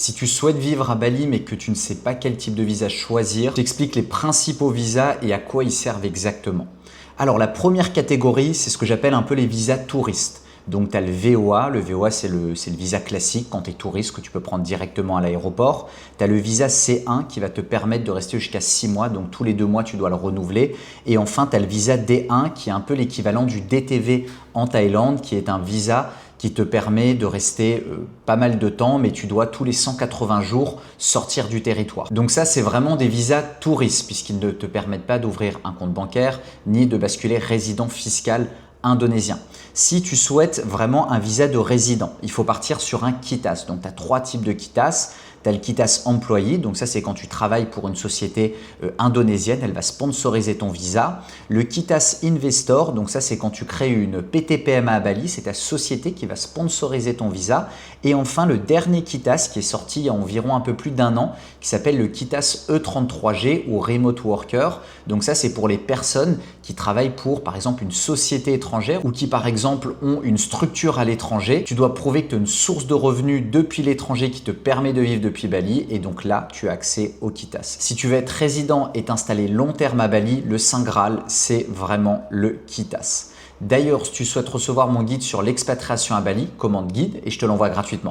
Si tu souhaites vivre à Bali mais que tu ne sais pas quel type de visa choisir, je t'explique les principaux visas et à quoi ils servent exactement. Alors la première catégorie, c'est ce que j'appelle un peu les visas touristes. Donc tu as le VOA, c'est le visa classique quand tu es touriste que tu peux prendre directement à l'aéroport. Tu as le visa C1 qui va te permettre de rester jusqu'à 6 mois, donc tous les 2 mois tu dois le renouveler. Et enfin tu as le visa D1 qui est un peu l'équivalent du DTV en Thaïlande, qui est un visa qui te permet de rester pas mal de temps, mais tu dois tous les 180 jours sortir du territoire. Donc ça, c'est vraiment des visas touristes, puisqu'ils ne te permettent pas d'ouvrir un compte bancaire, ni de basculer résident fiscal indonésien. Si tu souhaites vraiment un visa de résident, il faut partir sur un KITAS. Donc tu as 3 types de KITAS. Tu as le KITAS employé, donc ça c'est quand tu travailles pour une société indonésienne, elle va sponsoriser ton visa. Le KITAS investor, donc ça c'est quand tu crées une PTPMA à Bali, c'est ta société qui va sponsoriser ton visa. Et enfin le dernier KITAS qui est sorti il y a environ un peu plus d'1 an, qui s'appelle le KITAS E33G ou Remote Worker. Donc ça c'est pour les personnes qui travaillent pour par exemple une société étrangère ou qui par exemple ont une structure à l'étranger. Tu dois prouver que tu as une source de revenus depuis l'étranger qui te permet de vivre depuis Bali et donc là tu as accès au KITAS. Si tu veux être résident et t'installer long terme à Bali, le Saint Graal c'est vraiment le KITAS. D'ailleurs, si tu souhaites recevoir mon guide sur l'expatriation à Bali, commande guide et je te l'envoie gratuitement.